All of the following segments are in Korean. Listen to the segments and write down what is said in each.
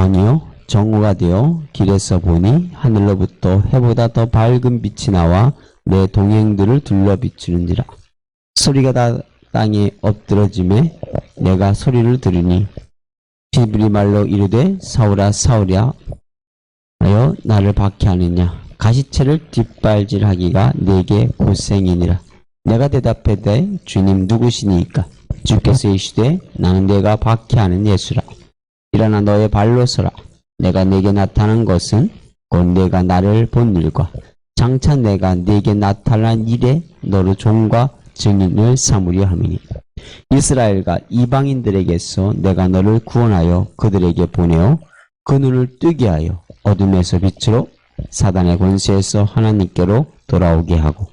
왕이요 정오가 되어 길에서 보니 하늘로부터 해보다 더 밝은 빛이 나와 내 동행들을 둘러 비추는지라. 소리가 다 땅에 엎드러짐에 내가 소리를 들으니 히브리 말로 이르되 사울아 사울이야 하여 나를 박해하느냐. 가시체를 뒷발질하기가 내게 고생이니라. 내가 대답하되 주님 누구시니까. 주께서 이르시되 나는 내가 박해하는 예수라. 일어나 너의 발로 서라. 내가 내게 나타난 것은 곧 내가 나를 본 일과 장차 내가 내게 나타난 일에 너를 종과 증인을 삼으려 함이니 이스라엘과 이방인들에게서 내가 너를 구원하여 그들에게 보내어 그 눈을 뜨게 하여 어둠에서 빛으로 사단의 권세에서 하나님께로 돌아오게 하고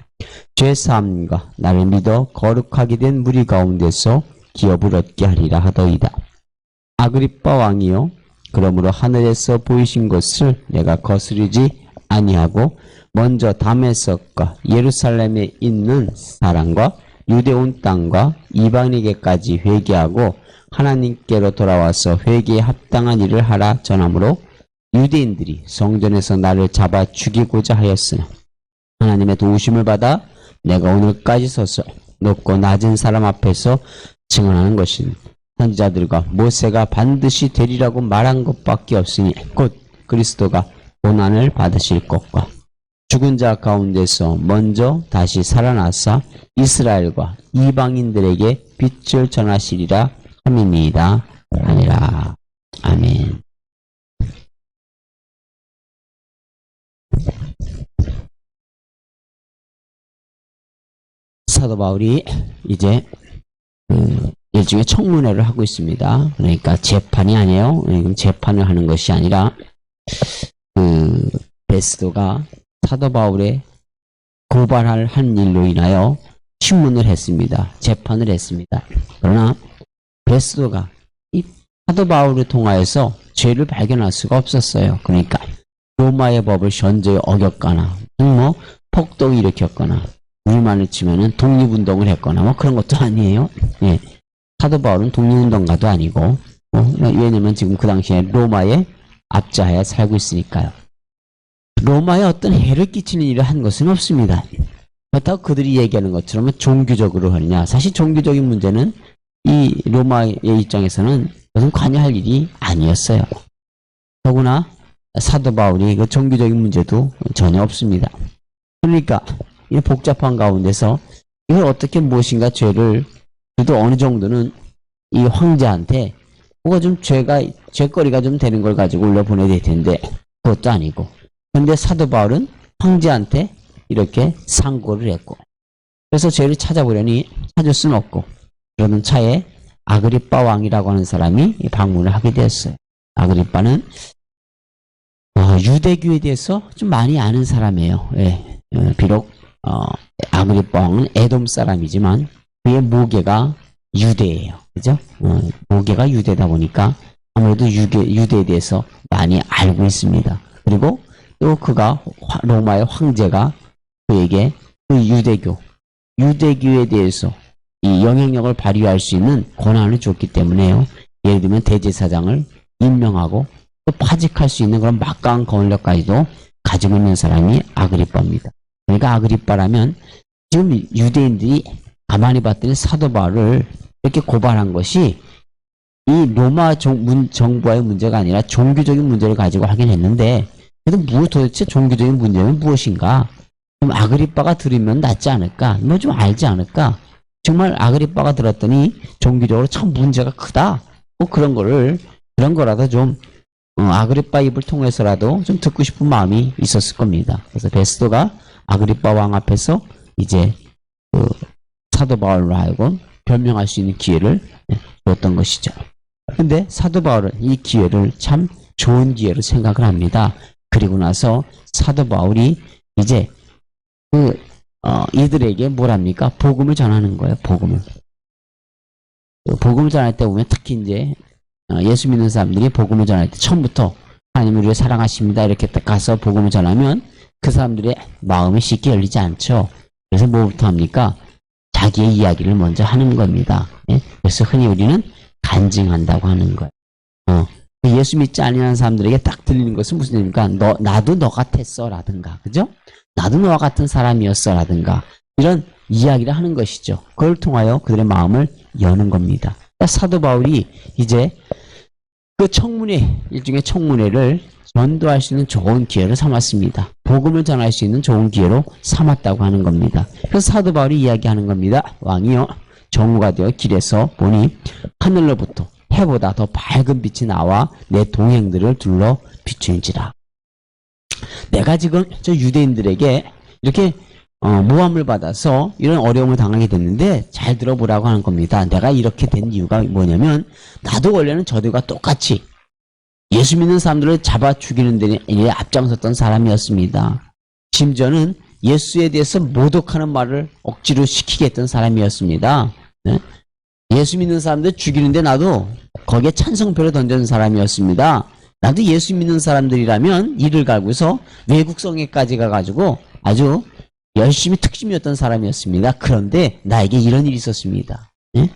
죄사함과 나를 믿어 거룩하게 된 무리 가운데서 기업을 얻게 하리라 하더이다. 아그리빠 왕이여 그러므로 하늘에서 보이신 것을 내가 거스르지 아니하고 먼저 다메섹과 예루살렘에 있는 사람과 유대 온 땅과 이방인에게까지 회개하고 하나님께로 돌아와서 회개에 합당한 일을 하라 전하므로 유대인들이 성전에서 나를 잡아 죽이고자 하였으나 하나님의 도우심을 받아 내가 오늘까지 서서 높고 낮은 사람 앞에서 증언하는 것은 선지자들과 모세가 반드시 되리라고 말한 것밖에 없으니 곧 그리스도가 고난을 받으실 것과 죽은 자 가운데서 먼저 다시 살아나사 이스라엘과 이방인들에게 빛을 전하시리라 함이니이다 아니라. 아멘. 사도 바울이 이제 일종의 청문회를 하고 있습니다. 그러니까 재판이 아니에요. 재판을 하는 것이 아니라 베스도가 사도 바울의 고발할 한 일로 인하여 신문을 했습니다. 재판을 했습니다. 그러나 베스도가 이 사도 바울을 통하여서 죄를 발견할 수가 없었어요. 그러니까 로마의 법을 현저히 어겼거나 폭동을 일으켰거나 우리말로 치면은 독립운동을 했거나 그런 것도 아니에요. 예. 사도 바울은 독립운동가도 아니고 왜냐면 지금 그 당시에 로마의 압제하에 살고 있으니까요. 로마에 어떤 해를 끼치는 일을 한 것은 없습니다. 그렇다고 그들이 얘기하는 것처럼 종교적으로 하느냐. 사실 종교적인 문제는 이 로마의 입장에서는 무슨 관여할 일이 아니었어요. 더구나 사도 바울이 그 종교적인 문제도 전혀 없습니다. 그러니까 이 복잡한 가운데서 이걸 어떻게 무엇인가 죄를 그래도 어느 정도는 이 황제한테 뭐가 좀 죄거리가 좀 되는 걸 가지고 올려보내야 될 텐데 그것도 아니고. 그런데 사도 바울은 황제한테 이렇게 상고를 했고 그래서 죄를 찾아보려니 찾을 수는 없고 그러는 차에 아그리빠 왕이라고 하는 사람이 방문을 하게 되었어요. 아그리빠는 유대교에 대해서 좀 많이 아는 사람이에요. 예. 비록 아그리빠 왕은 에돔 사람이지만 그의 모계가 유대예요. 그죠? 모계가 유대다 보니까 아무래도 유대에 대해서 많이 알고 있습니다. 그리고 또 그가 로마의 황제가 그에게 그 유대교에 대해서 이 영향력을 발휘할 수 있는 권한을 줬기 때문에요. 예를 들면 대제사장을 임명하고 또 파직할 수 있는 그런 막강한 권력까지도 가지고 있는 사람이 아그리빠입니다. 그러니까 아그리빠라면 지금 유대인들이 가만히 봤더니 사도 바울을 이렇게 고발한 것이 이 로마 정부와의 문제가 아니라 종교적인 문제를 가지고 하긴 했는데 그래도 도대체 종교적인 문제는 무엇인가? 좀 아그리빠가 들으면 낫지 않을까? 좀 알지 않을까? 정말 아그리빠가 들었더니 종교적으로 참 문제가 크다. 그런 거라도 좀 아그리빠 입을 통해서라도 좀 듣고 싶은 마음이 있었을 겁니다. 그래서 베스도가 아그리빠 왕 앞에서 이제 사도 바울로 하여금 변명할 수 있는 기회를 줬던 것이죠. 근데 사도 바울은 이 기회를 참 좋은 기회로 생각을 합니다. 그리고 나서 사도 바울이 이제 이들에게 뭐랍니까? 복음을 전하는 거예요. 복음을 전할 때 보면 특히 이제 예수 믿는 사람들이 복음을 전할 때 처음부터 하나님 우리를 사랑하십니다 이렇게 딱 가서 복음을 전하면 그 사람들의 마음이 쉽게 열리지 않죠. 그래서 뭐부터 합니까? 자기의 이야기를 먼저 하는 겁니다. 예? 그래서 흔히 우리는 간증한다고 하는 거예요. 예수 믿지 아니하는 사람들에게 딱 들리는 것은 무슨 얘기입니까? 나도 너 같았어 라든가, 그죠? 나도 너와 같은 사람이었어 라든가, 이런 이야기를 하는 것이죠. 그걸 통하여 그들의 마음을 여는 겁니다. 그러니까 사도 바울이 이제 그 청문회, 일종의 청문회를 전도할 수 있는 좋은 기회를 삼았습니다. 복음을 전할 수 있는 좋은 기회로 삼았다고 하는 겁니다. 그래서 사도 바울이 이야기하는 겁니다. 왕이여, 정오가 되어 길에서 보니 하늘로부터 해보다 더 밝은 빛이 나와 내 동행들을 둘러 비추는지라. 내가 지금 저 유대인들에게 이렇게 모함을 받아서 이런 어려움을 당하게 됐는데 잘 들어보라고 하는 겁니다. 내가 이렇게 된 이유가 뭐냐면, 나도 원래는 저들과 똑같이 예수 믿는 사람들을 잡아 죽이는 데 앞장섰던 사람이었습니다. 심지어는 예수에 대해서 모독하는 말을 억지로 시키게 했던 사람이었습니다. 네? 예수 믿는 사람들 죽이는데 나도 거기에 찬성표를 던져준 사람이었습니다. 나도 예수 믿는 사람들이라면 이를 갈고서 외국 성에까지 가가지고 아주 열심히 특심이었던 사람이었습니다. 그런데 나에게 이런 일이 있었습니다. 예?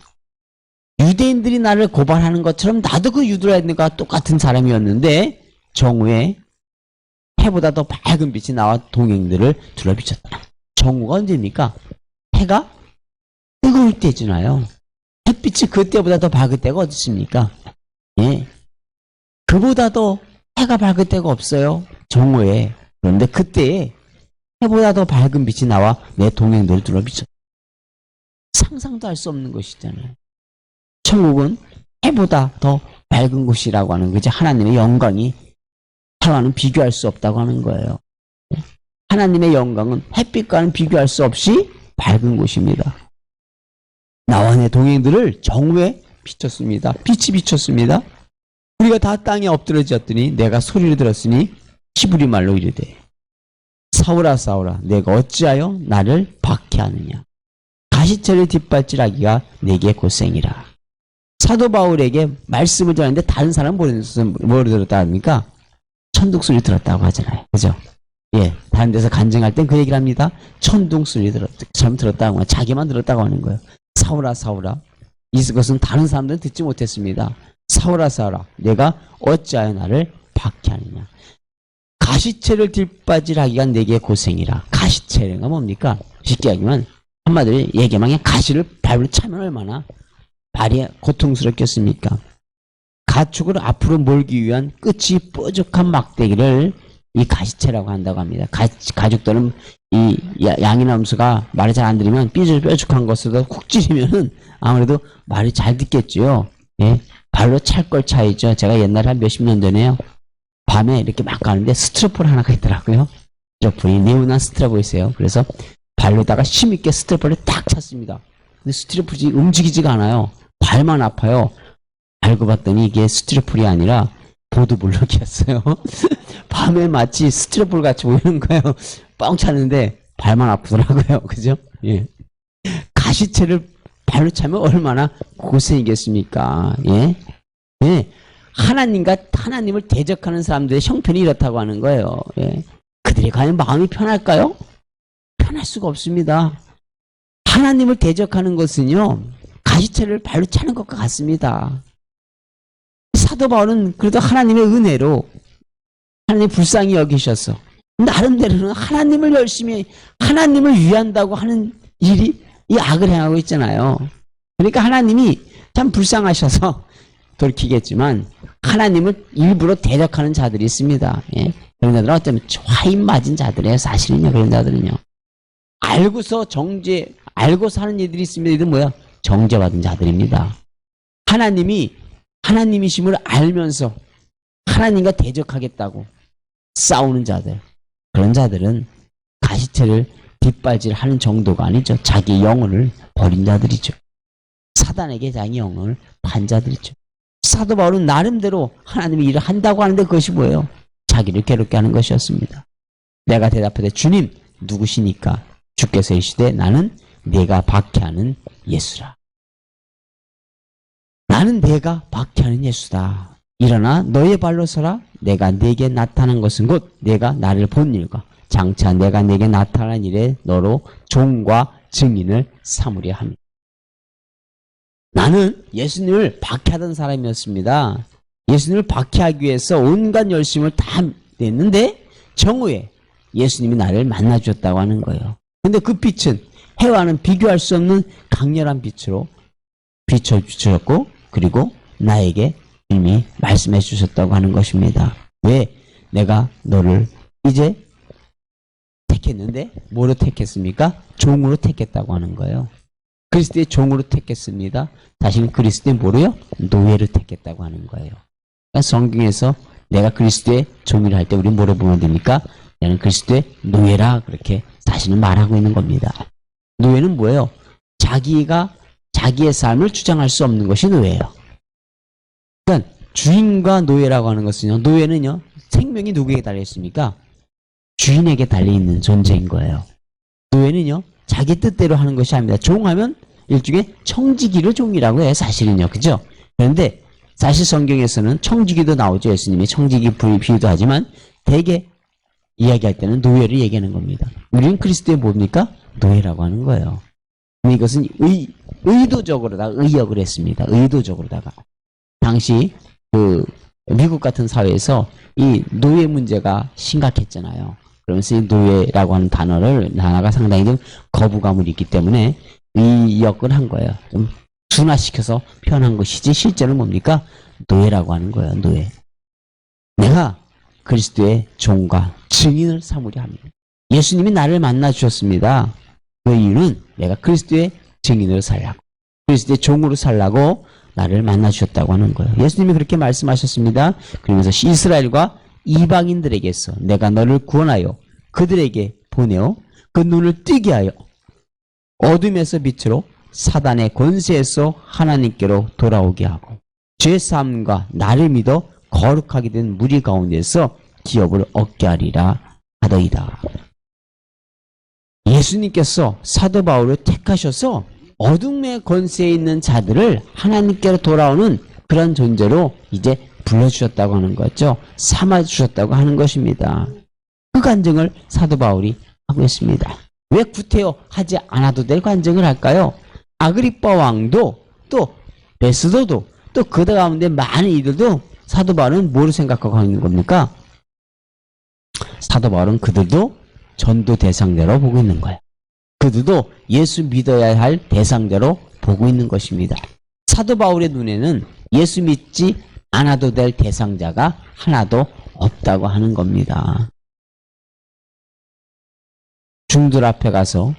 유대인들이 나를 고발하는 것처럼 나도 그 유대인들과 똑같은 사람이었는데 정오에 해보다 더 밝은 빛이 나와 동행들을 둘러비쳤다. 정오가 언제입니까? 해가 뜨거울 때잖아요. 햇빛이 그때보다 더 밝을 때가 어디 있습니까? 예. 그보다 더 해가 밝을 때가 없어요. 정오에. 그런데 그때에 해보다 더 밝은 빛이 나와 내 동행들을 둘러비쳤다. 상상도 할 수 없는 것이잖아요. 천국은 해보다 더 밝은 곳이라고 하는 거지. 하나님의 영광이 해와는 비교할 수 없다고 하는 거예요. 하나님의 영광은 햇빛과는 비교할 수 없이 밝은 곳입니다. 나와 내 동행들을 정오에 비췄습니다. 빛이 비췄습니다. 우리가 다 땅에 엎드러졌더니 내가 소리를 들었으니 히브리 말로 이르되 사울아 사울아 내가 어찌하여 나를 박해하느냐. 가시체를 뒷발질하기가 내게 고생이라. 사도 바울에게 말씀을 전하는데 다른 사람은 뭘 들었다 합니까? 천둥 소리 들었다고 하잖아요. 그죠? 예, 다른 데서 간증할 땐 그 얘기를 합니다. 천둥 소리 들었다고, 자기만 들었다고 하는 거예요. 사울아 사울아, 이것은 다른 사람들은 듣지 못했습니다. 사울아 사울아 내가 어찌하여 나를 박해하느냐. 가시체를 뒷바질하기가 내게 고생이라. 가시체가 뭡니까? 쉽게 얘기하면 한마디로 얘기하면 가시를 밟으로 차면 얼마나 발이 고통스럽겠습니까? 가축을 앞으로 몰기 위한 끝이 뾰족한 막대기를 이 가시체라고 한다고 합니다. 가축들은 이 양이나 암수가 말을 잘 안 들으면 뾰족한 것으로 훅 찌르면은 아무래도 말이 잘 듣겠죠. 예? 발로 찰 걸 차이죠. 제가 옛날에 한 몇십 년 전에요. 밤에 이렇게 막 가는데 스트로폴 하나가 있더라고요. 스트로폴이 네모난 스트로폴이 있어요. 그래서 발로다가 힘있게 스트로폴을 딱 찼습니다. 근데 스트로폴이 움직이지가 않아요. 발만 아파요. 알고 봤더니 이게 스트로폴이 아니라 보드블록이었어요. 밤에 마치 스트로폴 같이 보이는 거예요. 뻥 찼는데 발만 아프더라고요. 그죠? 예. 가시체를 발로 차면 얼마나 고생이겠습니까? 예? 예. 하나님을 대적하는 사람들의 형편이 이렇다고 하는 거예요. 예. 그들이 과연 마음이 편할까요? 편할 수가 없습니다. 하나님을 대적하는 것은요, 가시체를 발로 차는 것과 같습니다. 사도 바울은 그래도 하나님의 은혜로 하나님 불쌍히 여기셔서 나름대로는 하나님을 열심히 하나님을 위한다고 하는 일이 이 악을 행하고 있잖아요. 그러니까 하나님이 참 불쌍하셔서 돌이키겠지만 하나님을 일부러 대적하는 자들이 있습니다. 예? 그런 자들은 어쩌면 화인 맞은 자들이에요. 사실은요. 그런 자들은요. 알고서 하는 일들이 있습니다. 이들은 뭐야? 정죄받은 자들입니다. 하나님이심을 알면서 하나님과 대적하겠다고 싸우는 자들, 그런 자들은 가시체를 뒷발질하는 정도가 아니죠. 자기 영혼을 버린 자들이죠. 사단에게 자기 영혼을 판 자들이죠. 사도 바울은 나름대로 하나님이 일을 한다고 하는데 그것이 뭐예요? 자기를 괴롭게 하는 것이었습니다. 내가 대답하되 주님 누구시니까? 주께서 이르시되 나는 내가 박해하는 예수라. 나는 내가 박해하는 예수다. 일어나 너의 발로 서라. 내가 네게 나타난 것은 곧 내가 나를 본 일과 장차 내가 네게 나타난 일에 너로 종과 증인을 삼으려 합니다. 나는 예수님을 박해하던 사람이었습니다. 예수님을 박해하기 위해서 온갖 열심을 다 냈는데 정오에 예수님이 나를 만나주셨다고 하는 거예요. 근데 그 빛은 해와는 비교할 수 없는 강렬한 빛으로 비춰주셨고, 그리고 나에게 이미 말씀해 주셨다고 하는 것입니다. 왜? 내가 너를 이제 택했는데 뭐로 택했습니까? 종으로 택했다고 하는 거예요. 그리스도의 종으로 택했습니다. 다시는 그리스도의 뭐로요? 노예로 택했다고 하는 거예요. 그러니까 성경에서 내가 그리스도의 종이라 할 때 우리 뭐로 보면 됩니까? 나는 그리스도의 노예라, 그렇게 다시는 말하고 있는 겁니다. 노예는 뭐예요? 자기가 자기의 삶을 주장할 수 없는 것이 노예예요. 그러니까 주인과 노예라고 하는 것은요, 노예는요, 생명이 누구에게 달려 있습니까? 주인에게 달려 있는 존재인 거예요. 노예는요, 자기 뜻대로 하는 것이 아닙니다. 종하면 일종의 청지기를 종이라고 해요, 사실은요. 그죠? 그런데 사실 성경에서는 청지기도 나오죠. 예수님이 청지기 비유도 하지만 대개 이야기할 때는 노예를 얘기하는 겁니다. 우리는 그리스도의 뭡니까? 노예라고 하는 거예요. 근데 이것은 의도적으로다가 의역을 했습니다. 의도적으로다가. 당시 미국 같은 사회에서 이 노예 문제가 심각했잖아요. 그러면서 이 노예라고 하는 단어가 상당히 좀 거부감을 있기 때문에 의역을 한 거예요. 좀 순화시켜서 표현한 것이지 실제는 뭡니까? 노예라고 하는 거예요. 노예. 내가 그리스도의 종과 증인을 삼으려 합니다. 예수님이 나를 만나 주셨습니다. 그 이유는 내가 그리스도의 증인으로 살라고, 그리스도의 종으로 살라고 나를 만나 주셨다고 하는 거예요. 예수님이 그렇게 말씀하셨습니다. 그러면서 이스라엘과 이방인들에게서 내가 너를 구원하여 그들에게 보내어 그 눈을 뜨게 하여 어둠에서 빛으로 사단의 권세에서 하나님께로 돌아오게 하고 죄사함과 나를 믿어 거룩하게 된 무리 가운데서 기업을 얻게 하리라 하더이다. 예수님께서 사도 바울을 택하셔서 어둠의 권세에 있는 자들을 하나님께로 돌아오는 그런 존재로 이제 불러주셨다고 하는 거죠. 삼아주셨다고 하는 것입니다. 그 간증을 사도 바울이 하고 있습니다. 왜 구태여 하지 않아도 될 간증을 할까요? 아그리빠 왕도 또 베스도도 또 그 가운데 많은 이들도 사도 바울은 뭐를 생각하고 있는 겁니까? 사도 바울은 그들도 전도 대상자로 보고 있는 거예요. 그들도 예수 믿어야 할 대상자로 보고 있는 것입니다. 사도 바울의 눈에는 예수 믿지 않아도 될 대상자가 하나도 없다고 하는 겁니다. 중들 앞에 가서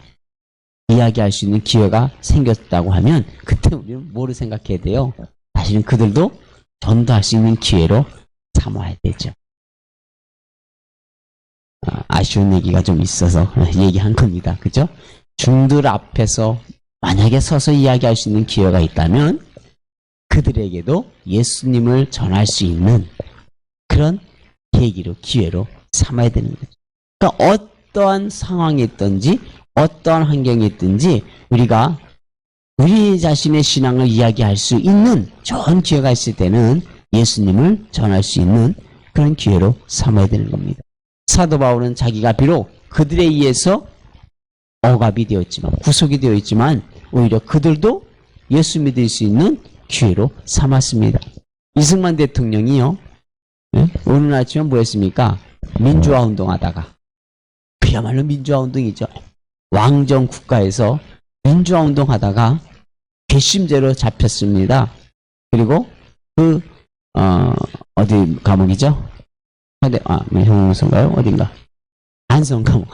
이야기할 수 있는 기회가 생겼다고 하면 그때 우리는 뭐를 생각해야 돼요? 사실은 그들도 전도할 수 있는 기회로 삼아야 되죠. 아쉬운 얘기가 좀 있어서 얘기한 겁니다. 그죠? 중들 앞에서 만약에 서서 이야기할 수 있는 기회가 있다면 그들에게도 예수님을 전할 수 있는 그런 계기로, 기회로 삼아야 되는 거죠. 그러니까 어떠한 상황이 있든지 어떠한 환경이 있든지 우리가 우리 자신의 신앙을 이야기할 수 있는 좋은 기회가 있을 때는 예수님을 전할 수 있는 그런 기회로 삼아야 되는 겁니다. 사도 바울은 자기가 비록 그들에 의해서 억압이 되었지만, 구속이 되어 있지만 오히려 그들도 예수 믿을 수 있는 기회로 삼았습니다. 이승만 대통령이요, 오늘 아침에 뭐 했습니까? 민주화 운동하다가, 그야말로 민주화 운동이죠. 왕정 국가에서 민주화 운동하다가 괘씸죄로 잡혔습니다. 그리고 어디 감옥이죠? 형무소인가요? 어딘가? 한성 감옥.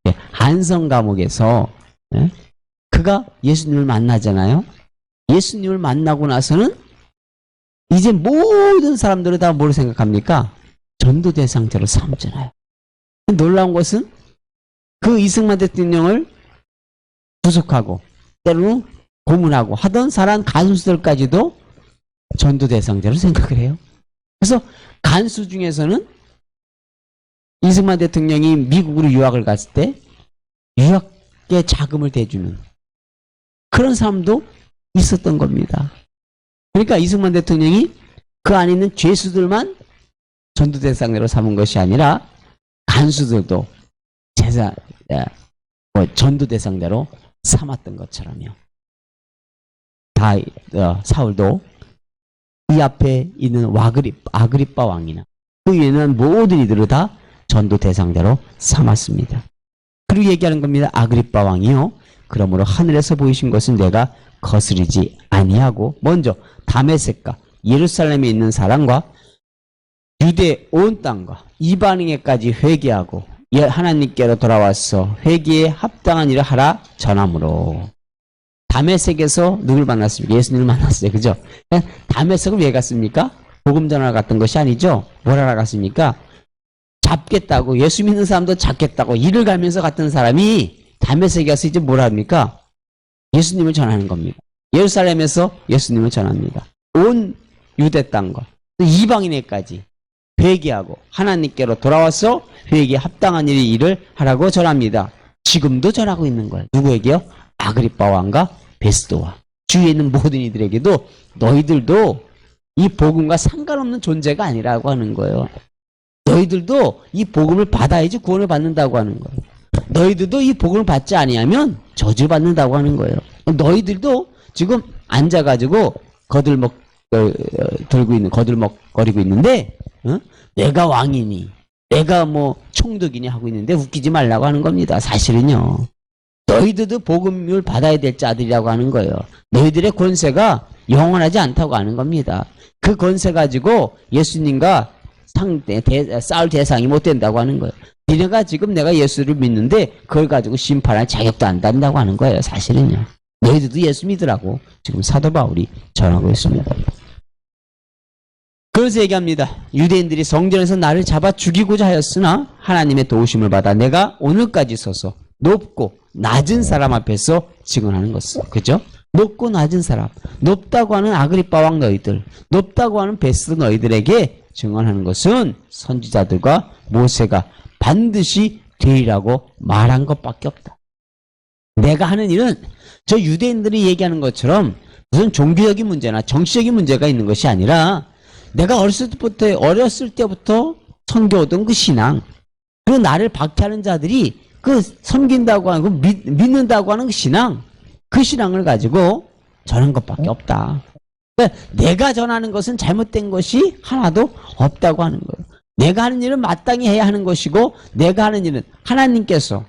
예, 한성 감옥에서 그가 예수님을 만나잖아요. 예수님을 만나고 나서는 이제 모든 사람들은 다 뭘 생각합니까? 전도 대상자로 삼잖아요. 놀라운 것은 그 이승만 대통령을 구속하고 때로는 고문하고 하던 사람 간수들까지도 전도 대상자로 생각을 해요. 그래서 간수 중에서는 이승만 대통령이 미국으로 유학을 갔을 때 유학의 자금을 대주는 그런 사람도 있었던 겁니다. 그러니까 이승만 대통령이 그 안에 있는 죄수들만 전도 대상자로 삼은 것이 아니라 간수들도 전도 대상자로 삼았던 것처럼요. 사울도 이 앞에 있는 아그리빠 왕이나 그 위에는 모든 이들을 다 전도 대상자로 삼았습니다. 그리고 얘기하는 겁니다. 아그리빠 왕이요, 그러므로 하늘에서 보이신 것은 내가 거스르지 아니하고 먼저 다메섹과 예루살렘에 있는 사람과 유대 온 땅과 이방인에까지 회개하고 하나님께로 돌아와서 회개에 합당한 일을 하라 전함으로. 다메섹에서 누굴 만났습니까? 예수님을 만났어요. 그죠? 다메섹을 왜 갔습니까? 복음 전하러 갔던 것이 아니죠. 뭘 하러 갔습니까? 잡겠다고, 예수 믿는 사람도 잡겠다고 일을 가면서 갔던 사람이 다메섹에 가서 이제 뭘 합니까? 예수님을 전하는 겁니다. 예루살렘에서 예수님을 전합니다. 온 유대 땅과 또 이방인에까지 회개하고 하나님께로 돌아와서 회개에 합당한 일을 하라고 전합니다. 지금도 전하고 있는 거예요. 누구에게요? 아그리빠 왕과 베스도와 주위에 있는 모든 이들에게도 너희들도 이 복음과 상관없는 존재가 아니라고 하는 거예요. 너희들도 이 복음을 받아야지 구원을 받는다고 하는 거예요. 너희들도 이 복음을 받지 아니하면 저주 받는다고 하는 거예요. 너희들도 지금 앉아가지고 거들먹거리고 있는데, 내가 왕이니, 내가 뭐 총독이니 하고 있는데 웃기지 말라고 하는 겁니다. 사실은요, 너희들도 복음을 받아야 될 자들이라고 하는 거예요. 너희들의 권세가 영원하지 않다고 하는 겁니다. 그 권세 가지고 예수님과 싸울 대상이 못 된다고 하는 거예요. 니네가 지금 내가 예수를 믿는데 그걸 가지고 심판할 자격도 안 된다고 하는 거예요. 사실은요. 너희들도 예수 믿으라고 지금 사도 바울이 전하고 있습니다. 그래서 얘기합니다. 유대인들이 성전에서 나를 잡아 죽이고자 하였으나 하나님의 도우심을 받아 내가 오늘까지 서서 높고 낮은 사람 앞에서 증언하는 것은, 그죠? 높고 낮은 사람, 높다고 하는 아그리빠 왕 너희들, 높다고 하는 베스도 너희들에게 증언하는 것은 선지자들과 모세가 반드시 되리라고 말한 것밖에 없다. 내가 하는 일은 저 유대인들이 얘기하는 것처럼 무슨 종교적인 문제나 정치적인 문제가 있는 것이 아니라 내가 어렸을 때부터 섬겨오던 그 신앙, 그리고 나를 박해하는 자들이 그 섬긴다고 하고 믿는다고 하는 그 신앙을 가지고 전한 것밖에 없다. 그러니까 내가 전하는 것은 잘못된 것이 하나도 없다고 하는 거예요. 내가 하는 일은 마땅히 해야 하는 것이고, 내가 하는 일은 하나님께서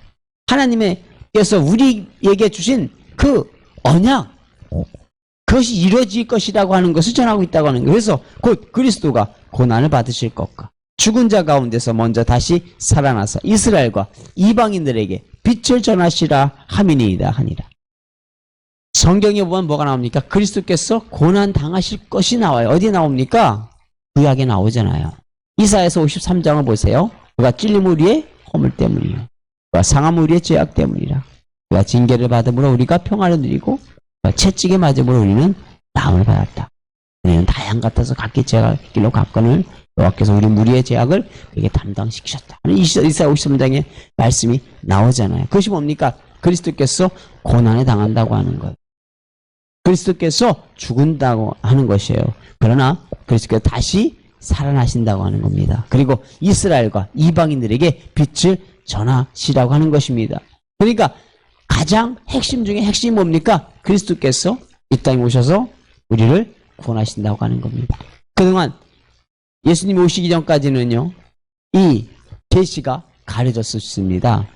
우리에게 주신 그 언약, 그것이 이루어질 것이라고 하는 것을 전하고 있다고 하는 거예요. 그래서 곧 그리스도가 고난을 받으실 것과 죽은 자 가운데서 먼저 다시 살아나서 이스라엘과 이방인들에게 빛을 전하시라 함이니이다 하니라. 성경에 보면 뭐가 나옵니까? 그리스도께서 고난 당하실 것이 나와요. 어디 나옵니까? 구약에 나오잖아요. 이사야서 53장을 보세요. 그가 찔림 우리의 허물 때문이요, 그가 상함 우리의 죄악 때문이라. 그가 징계를 받음으로 우리가 평화를 누리고 그가 채찍에 맞음으로 우리는 나음을 받았다. 우리는 다양 같아서 각기 죄악 길로 갔거늘 여호와께서 우리 무리의 죄악을 그에게 담당시키셨다. 이사야 53장에 말씀이 나오잖아요. 그것이 뭡니까? 그리스도께서 고난에 당한다고 하는 거예요. 그리스도께서 죽은다고 하는 것이에요. 그러나 그리스도께서 다시 살아나신다고 하는 겁니다. 그리고 이스라엘과 이방인들에게 빛을 전하시라고 하는 것입니다. 그러니까 가장 핵심 중에 핵심이 뭡니까? 그리스도께서 이 땅에 오셔서 우리를 구원하신다고 하는 겁니다. 그동안 예수님이 오시기 전까지는요, 이 계시가 가려졌습니다.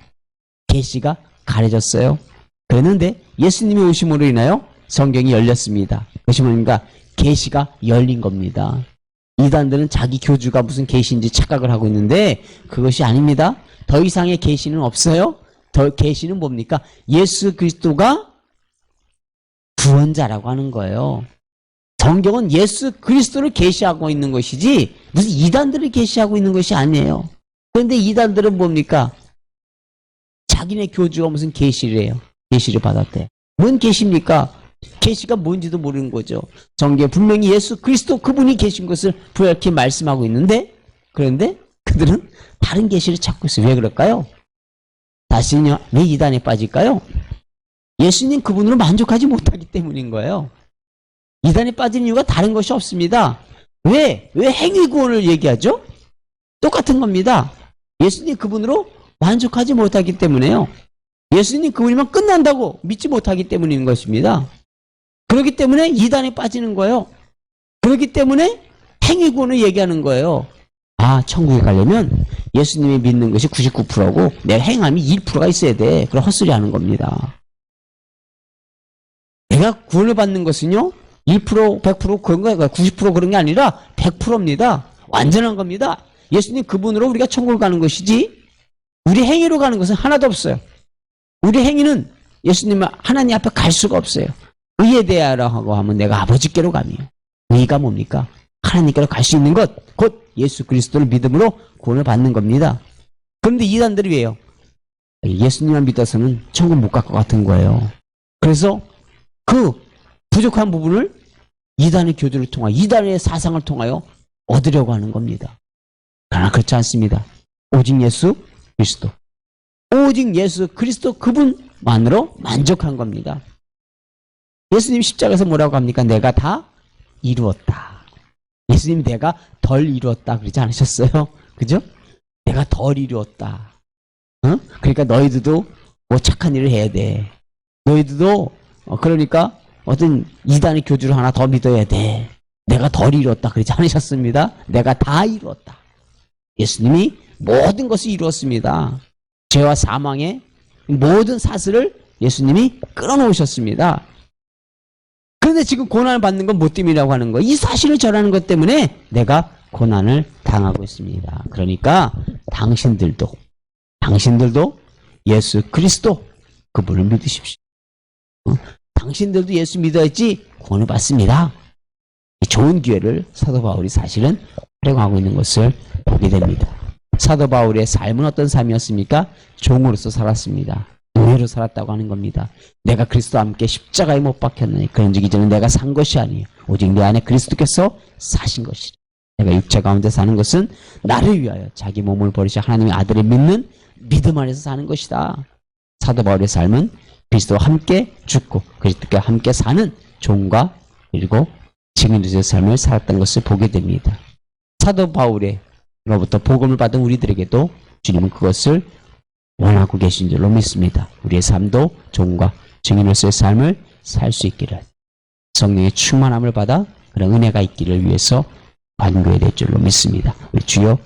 계시가 가려졌어요. 그랬는데 예수님이 오심으로 인하여 성경이 열렸습니다. 그것이 뭡니까? 계시가 열린 겁니다. 이단들은 자기 교주가 무슨 계시인지 착각을 하고 있는데 그것이 아닙니다. 더 이상의 계시는 없어요. 더 계시는 뭡니까? 예수 그리스도가 구원자라고 하는 거예요. 성경은 예수 그리스도를 계시하고 있는 것이지 무슨 이단들을 계시하고 있는 것이 아니에요. 그런데 이단들은 뭡니까? 자기네 교주가 무슨 계시를 해요. 계시를 받았대. 뭔 계시입니까? 계시가 뭔지도 모르는 거죠. 성경에 분명히 예수 그리스도 그분이 계신 것을 부연히 말씀하고 있는데, 그런데 그들은 다른 계시를 찾고 있어요. 왜 그럴까요? 다시는요, 왜 이단에 빠질까요? 예수님 그분으로 만족하지 못하기 때문인 거예요. 이단에 빠진 이유가 다른 것이 없습니다. 왜 행위 구원을 얘기하죠? 똑같은 겁니다. 예수님 그분으로 만족하지 못하기 때문에요. 예수님 그분이면 끝난다고 믿지 못하기 때문인 것입니다. 그렇기 때문에 이단에 빠지는 거예요. 그렇기 때문에 행위구원을 얘기하는 거예요. 아, 천국에 가려면 예수님이 믿는 것이 99%고 내 행함이 1%가 있어야 돼. 그럼 헛소리 하는 겁니다. 내가 구원을 받는 것은요, 1%, 100% 그런 거, 90% 그런 게 아니라 100%입니다. 완전한 겁니다. 예수님 그분으로 우리가 천국을 가는 것이지, 우리 행위로 가는 것은 하나도 없어요. 우리 행위는 예수님 하나님 앞에 갈 수가 없어요. 의에 대하라고 하면 내가 아버지께로 가며, 의가 뭡니까? 하나님께로 갈 수 있는 것, 곧 예수 그리스도를 믿음으로 구원을 받는 겁니다. 그런데 이단들이 왜요? 예수님만 믿어서는 천국 못 갈 것 같은 거예요. 그래서 그 부족한 부분을 이단의 교주를 통하여, 이단의 사상을 통하여 얻으려고 하는 겁니다. 그러나 그렇지 않습니다. 오직 예수 그리스도, 오직 예수 그리스도 그분만으로 만족한 겁니다. 예수님 십자가에서 뭐라고 합니까? 내가 다 이루었다. 예수님 내가 덜 이루었다 그러지 않으셨어요? 그죠? 내가 덜 이루었다. 그러니까 너희들도 뭐 착한 일을 해야 돼. 너희들도 그러니까 어떤 이단의 교주를 하나 더 믿어야 돼. 내가 덜 이루었다 그러지 않으셨습니다. 내가 다 이루었다. 예수님이 모든 것을 이루었습니다. 죄와 사망의 모든 사슬을 예수님이 끌어놓으셨습니다. 그런데 지금 고난을 받는 건 뭐 때문이라고 하는 거예요? 이 사실을 전하는 것 때문에 내가 고난을 당하고 있습니다. 그러니까 당신들도 예수 그리스도 그분을 믿으십시오. 당신들도 예수 믿어야지 구원을 받습니다. 좋은 기회를 사도 바울이 사실은 활용하고 있는 것을 보게 됩니다. 사도 바울의 삶은 어떤 삶이었습니까? 종으로서 살았습니다. 노예로 살았다고 하는 겁니다. 내가 그리스도와 함께 십자가에 못 박혔느니 그런즉 이제는 내가 산 것이 아니에요. 오직 내 안에 그리스도께서 사신 것이라. 내가 육체 가운데 사는 것은 나를 위하여 자기 몸을 버리셔 하나님의 아들을 믿는 믿음 안에서 사는 것이다. 사도 바울의 삶은 그리스도와 함께 죽고 그리스도와 함께 사는 종과 그리고 증인으로서의 삶을 살았던 것을 보게 됩니다. 사도 바울로부터 복음을 받은 우리들에게도 주님은 그것을 원하고 계신 줄로 믿습니다. 우리의 삶도 종과 증인으로서의 삶을 살 수 있기를, 성령의 충만함을 받아 그런 은혜가 있기를 위해서 간구해야 될 줄로 믿습니다. 우리 주여